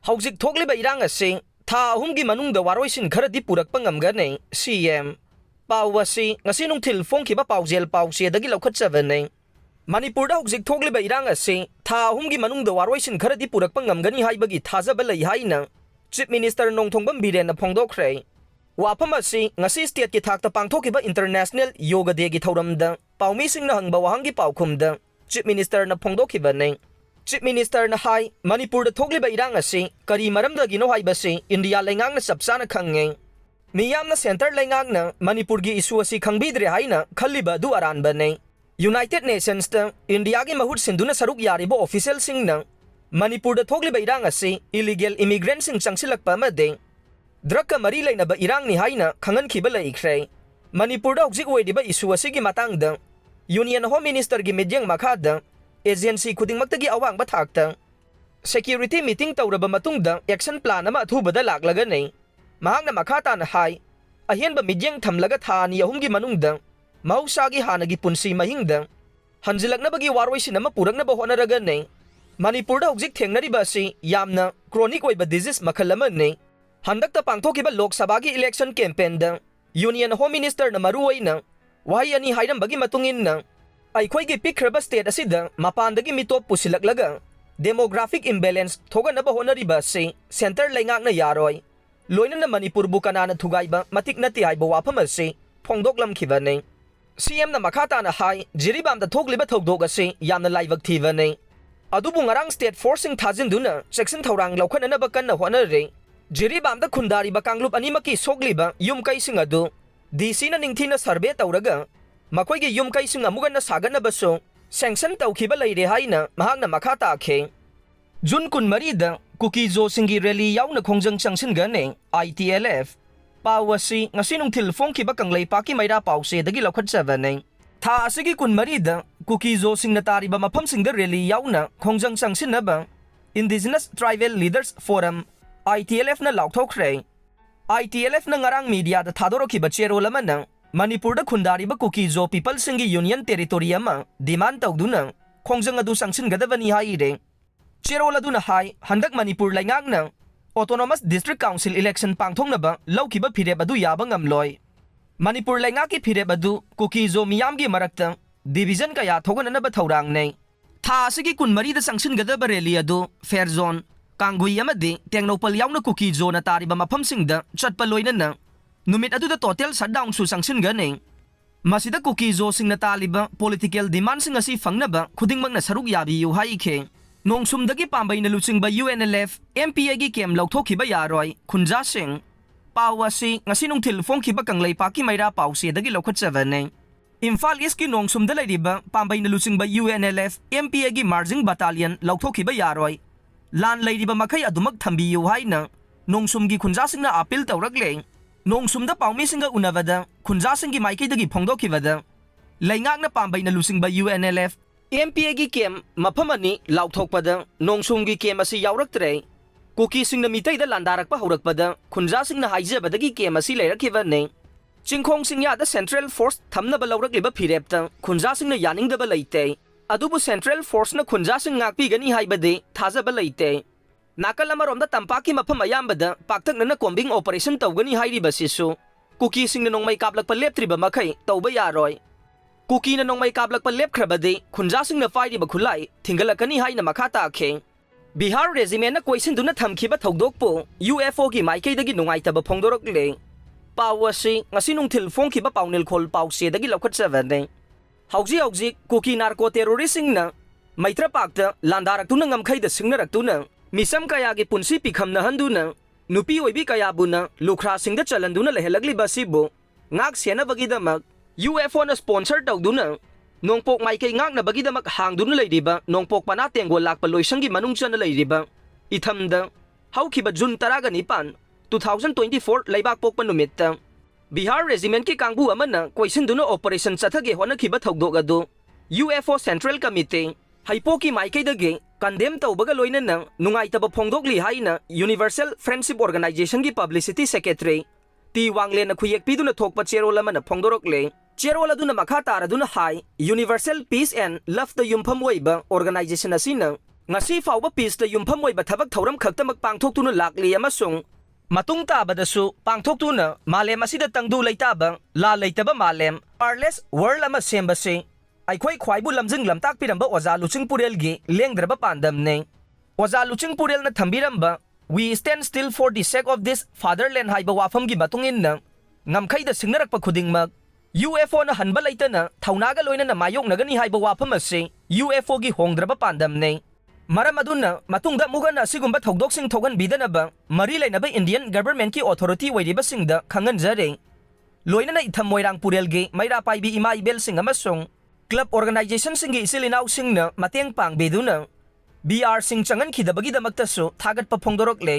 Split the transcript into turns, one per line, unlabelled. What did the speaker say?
Houjik Thokliba Erang Asi tha ahumgi Manungda Waroisin Kharadi Purakpa Ngamgani CM pau asi ngasi nungthil Fongdorakli paujel pausiadagi Louthokhiba Manipurda Houjik Thokliba Erang Asi tha ahumgi Manungda Waroisin Kharadi Purakpa Ngamgani haibagi thajaba lei haina Chief Minister Nongshumdagi na Phongdorakli wafam asi ngasi state ki thakta pangthokhiba International Yoga Day gi thauramda paumisingna hangba wahangi paukhumda Chief Minister na Phongdorakhiba nei Chief Minister na hai Manipur da Thokliba Erang asi kari maramdagi no haibasi India lengang na sapsana khange miyam na center lengang na Manipur gi issue asi khangbidre haina khalliba du aranba nei United Nations ta India gi mahut sinduna saruk yaribo official sing na Manipur da Thokliba Erang asi illegal immigrants sing changsilakpa made drug ka mari leinaba Erang ni haina khangan khiba laikhre Manipur da hojik oidiba issue asi gi matangda Union Home Minister gi midyang makhada agency khudingmaktagi awangba thakta security meeting tawraba matungda action plan ama athubada laklaga nei mahakna makhata na hai ahianba midyang thamlaga thani ahumgi manungda mausagi hanagi punsi mahingda hanjilaknabagi waroisin ama puraknaba honaraga nei Manipurda hojik thengnariba asi yamna chronic oiba disease makhal ama nei handakta pangthokhiba Lok Sabha gi election campaign da Union Home Minister na maruoina wahi ani hairambagi matungin na Aikhoi pikraba state asida mapandagi mitop pusilaklaga demographic imbalance thoganaba honariba se center lengak na Yaroi loina na Manipur bukanana thugaiba matik nati haiba wafam ase Phongdoklamkhiba nei CM na makhata na hai jiribam da thokliba thodok ase yamna laibak thiba nei adubu ngarang state forcing thajinduna section thorang laukhanana bakanna honare jiribam da khundari bakanglup animaki sogliba yumkai singadu DC na ningthina survey tawraga Makoigi yum kaising amugan na sagan na baso sanction Thamkhiba leire haina mahakna makhata akhe June 13 Kuki-Zo Singi rally Yaona Khongjang Changsingani ITLF pawasi ngasi nungthil Fongdorakli kangleipaki maira pausiadagi Louthokhiba nei tha asigi 13 Kuki-Zo sing na tariba mafamsingda rally Yaona Khongjang Changsinaba Indigenous Tribal Leaders Forum ITLF na Louthokhiba ITLF na ngarang media da Thoudokpu cherol amana Manipur da khundariba Kuki-Zo people singi union territory ama demand tawduna Khongjang adu sangsingadabani haire cherol aduna hai handak Manipur laingakna autonomous district council election pangthongnaba Louthokhiba phireb adu yaba ngamloi Manipur laingaki phireb adu Kuki-Zo miyamgi marakta division kaya thogananaba thorang nei tha asigi 13 da sangsingadaba rally adu fair zone kangui amadi tengnopal yauna Kuki-Zo na tariba mafamsingda chatpa loinana Numit adu da total shutdown su Changsingani masida Kuki-Zo sing na taliba political demand sing asi fangnaba khudingmak na saruk yabi yu haikhe Nongshumdagi Pambeina Luchingba UNLF MPA gi kem Louthokhiba Yaroi Khunjasing pawasi ngasi nungthil Fongdorakli kangleipaki maira pausiadagi Louthokhiba nei Imphal East ki Nongshumda leiriba Pambeina Luchingba UNLF MPA gi marching battalion Louthokhiba Yaroi lan leiriba makhai adumak thambi yu haina Nongshumgi Khunjasing na appeal tawrakle Nongshumda paumisinga unavada Khunjasing gi Maikeidagi Phongdokhibada laingakna Pambeina Luchingba UNLF MPA gi kem maphamani Louthokpada Nongshumgi kem asi yauraktre Kuki-sing na mitaida landarakpa haurakpada Khunjasing na haijabadagi kem asi leirakhiba nei Chingkhong ya da Central Force thamnaba laurakliba phirebta Khunjasing na yaningdaba leite adubu Central Force na Khunjasing ngakpigani haibade thajaba leite Nakalamaromda tampaki mafam ayambada paktaknana combing operation tawgani hairibasisu Kuki-sing na nongmai kaplakpa leptriba makhai tawba yaroi Kuki na nongmai kaplakpa lepkhrabade Khunjasing na fairiba khulai thingalakani haina makhata akhe Bihar Regiment na Koisinduna Thamkhiba Thoudokpu UFO gi Maikeidagi Nungaitaba Fongdorakli pawasi ngasi nungthil Fongdorakli paunil khol pausiadagi Louthokhiba nei hauji Kuki narco terrorist sing na maitra pakta landaraktuna ngamkhaida singnaraktuna Misam kaya gi punsi pikhamna handuna nupi oibi kaya buna lukhra singda chalanduna lehelagli basibo ngak sena bagidamak UFO na sponsor tawduna nongpok maikei ngak na bagidamak hangduna leiriba nongpok pana tengol lakpa loisangi manungchana leiriba ithamda haukhiba June 19 2024 leibak pokpa numitta Bihar Regiment ki kangbu amana Koisinduna operation chathage honakhiba thodok adu UFO Central Committee Haipoki Maikeidagi condemn tawbaga loinana Nungaitaba Phongdorakli haina Universal Friendship Organization gi Publicity Secretary Ti Wangle na khuyek piduna thokpa cherol amana Phongdorakli cherol aduna makha taraduna hai Universal Peace and Love the yumpham oiba organization asina ngasi fauba peace da yumpham oiba thabak thoram khaktamak pangthoktuna lakli amasung matung tabadasu pangthoktuna malem asida tangdu leitaba la leitaba malem parless world ama sembase aikhoi khwaibu lamjing lamtak piramba oza Luchingpurel gi lengdraba pandam ne oza Luchingpurel na thambiramba we stand still for the sake of this fatherland haiba wafam gi batungin na ngamkhaida singnarakpa khudingmak UFO na hanba leitana thaunaga loina na mayok nagani haiba wafam ase UFO gi hongdraba pandam ne maram aduna matungda mugana sigumba thokdoksing thogan bidanaba mari lainaba Indian government ki authority wairiba singda khangan jare loina na itham moirang purel ge maira paibi ima ibel sing amasung club organization singi isilinau singna mateng pang beduna BR sing changan khidabagi damakta su thagat pa phongdorok le